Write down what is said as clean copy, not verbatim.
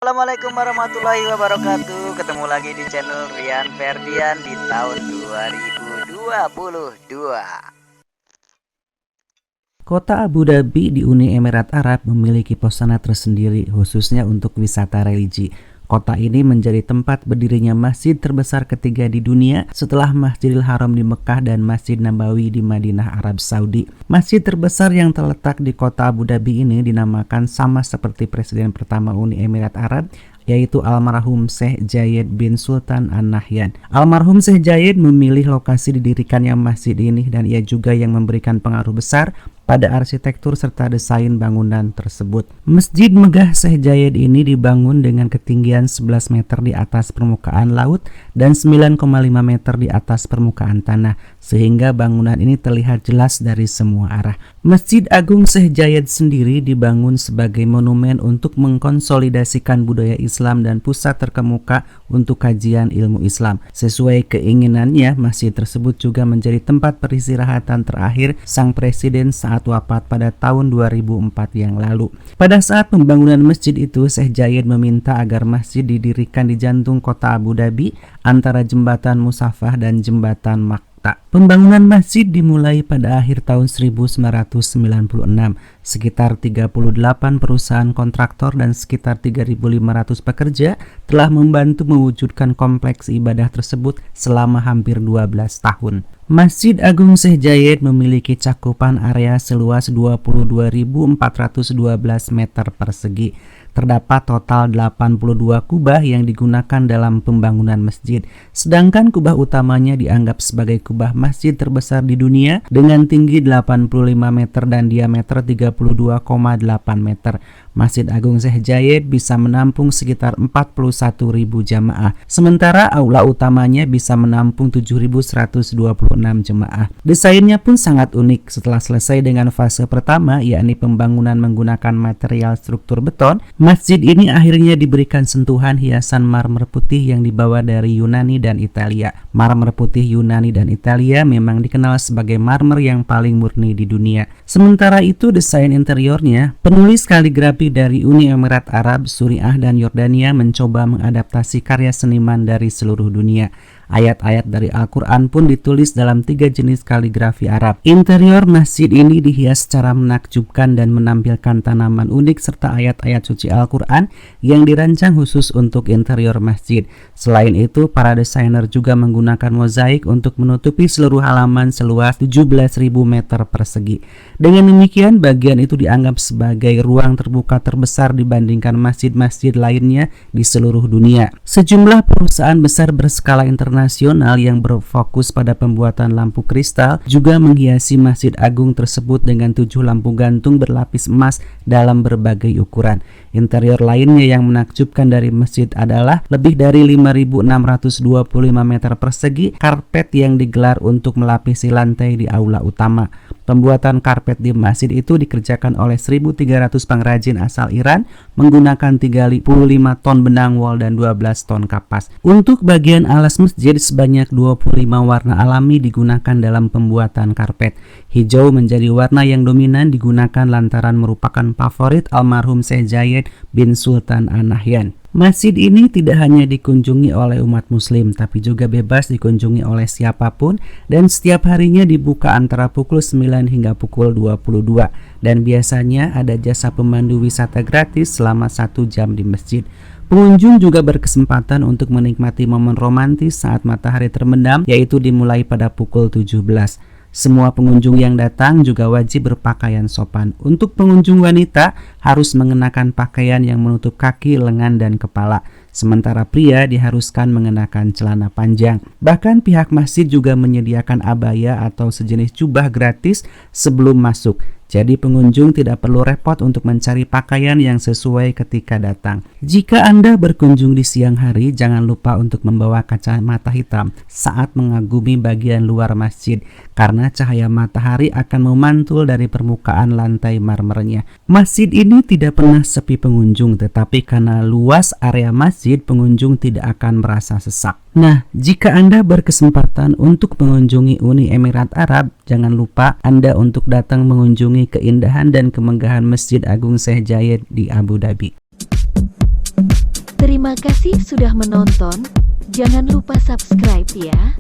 Assalamualaikum warahmatullahi wabarakatuh. Ketemu lagi di channel Rian Ferdian di tahun 2022. Kota Abu Dhabi di Uni Emirat Arab memiliki pesona tersendiri khususnya untuk wisata religi. Kota ini menjadi tempat berdirinya masjid terbesar ketiga di dunia setelah Masjidil Haram di Mekah dan Masjid Nabawi di Madinah, Arab Saudi. Masjid terbesar yang terletak di kota Abu Dhabi ini dinamakan sama seperti Presiden pertama Uni Emirat Arab, yaitu almarhum Sheikh Zayed bin Sultan Al Nahyan. Almarhum Sheikh Zayed memilih lokasi didirikannya masjid ini dan ia juga yang memberikan pengaruh besar pada arsitektur serta desain bangunan tersebut. Masjid megah Sheikh Zayed ini dibangun dengan ketinggian 11 meter di atas permukaan laut dan 9,5 meter di atas permukaan tanah, sehingga bangunan ini terlihat jelas dari semua arah. Masjid Agung Sheikh Zayed sendiri dibangun sebagai monumen untuk mengkonsolidasikan budaya Islam dan pusat terkemuka untuk kajian ilmu Islam. Sesuai keinginannya, masjid tersebut juga menjadi tempat peristirahatan terakhir sang presiden saat wafat pada tahun 2004 yang lalu. Pada saat pembangunan masjid itu, Sheikh Zayed meminta agar masjid didirikan di jantung kota Abu Dhabi antara jembatan Musafah dan jembatan Makta. Pembangunan masjid dimulai pada akhir tahun 1996. Sekitar 38 perusahaan kontraktor dan sekitar 3.500 pekerja telah membantu mewujudkan kompleks ibadah tersebut selama hampir 12 tahun. Masjid Agung Sheikh Zayed memiliki cakupan area seluas 22.412 meter persegi. Terdapat total 82 kubah yang digunakan dalam pembangunan masjid. Sedangkan kubah utamanya dianggap sebagai kubah masjid terbesar di dunia dengan tinggi 85 meter dan diameter 32,8 meter. Masjid Agung Sheikh Zayed bisa menampung sekitar 41.000 jamaah. Sementara aula utamanya bisa menampung 7.126 jemaah. Desainnya pun sangat unik. Setelah selesai dengan fase pertama, yakni pembangunan menggunakan material struktur beton, masjid ini akhirnya diberikan sentuhan hiasan marmer putih yang dibawa dari Yunani dan Italia. Marmer putih Yunani dan Italia memang dikenal sebagai marmer yang paling murni di dunia. Sementara itu, desain interiornya, penulis kaligrafi dari Uni Emirat Arab, Suriah, dan Yordania mencoba mengadaptasi karya seniman dari seluruh dunia. Ayat-ayat dari Al-Quran pun ditulis dalam 3 jenis kaligrafi Arab. Interior masjid ini dihias secara menakjubkan dan menampilkan tanaman unik serta ayat-ayat suci Al-Quran yang dirancang khusus untuk interior masjid. Selain itu, para desainer juga menggunakan mozaik untuk menutupi seluruh halaman seluas 17.000 meter persegi. Dengan demikian, bagian itu dianggap sebagai ruang terbuka terbesar dibandingkan masjid-masjid lainnya di seluruh dunia. Sejumlah perusahaan besar berskala internasional yang berfokus pada pembuatan lampu kristal juga menghiasi Masjid Agung tersebut dengan 7 lampu gantung berlapis emas dalam berbagai ukuran. Interior lainnya yang menakjubkan dari masjid adalah lebih dari 5.625 meter persegi karpet yang digelar untuk melapisi lantai di aula utama. Pembuatan karpet di masjid itu dikerjakan oleh 1.300 pengrajin asal Iran menggunakan 35 ton benang wol dan 12 ton kapas. Untuk bagian alas masjid, sebanyak 25 warna alami digunakan dalam pembuatan karpet. Hijau menjadi warna yang dominan digunakan lantaran merupakan favorit almarhum Sheikh Zayed bin Sultan Al Nahyan. Masjid ini tidak hanya dikunjungi oleh umat muslim, tapi juga bebas dikunjungi oleh siapapun dan setiap harinya dibuka antara pukul 9 hingga pukul 22 dan biasanya ada jasa pemandu wisata gratis selama 1 jam di masjid. Pengunjung juga berkesempatan untuk menikmati momen romantis saat matahari terbenam, yaitu dimulai pada pukul 17. Semua pengunjung yang datang juga wajib berpakaian sopan. Untuk pengunjung wanita harus mengenakan pakaian yang menutup kaki, lengan, dan kepala. Sementara pria diharuskan mengenakan celana panjang. Bahkan pihak masjid juga menyediakan abaya atau sejenis jubah gratis sebelum masuk. Jadi pengunjung tidak perlu repot untuk mencari pakaian yang sesuai ketika datang. Jika Anda berkunjung di siang hari, jangan lupa untuk membawa kacamata hitam saat mengagumi bagian luar masjid, karena cahaya matahari akan memantul dari permukaan lantai marmernya. Masjid ini tidak pernah sepi pengunjung, tetapi karena luas area masjid, pengunjung tidak akan merasa sesak. Nah, jika Anda berkesempatan untuk mengunjungi Uni Emirat Arab, jangan lupa Anda untuk datang mengunjungi keindahan dan kemegahan Masjid Agung Sheikh Zayed di Abu Dhabi. Terima kasih sudah menonton. Jangan lupa subscribe ya.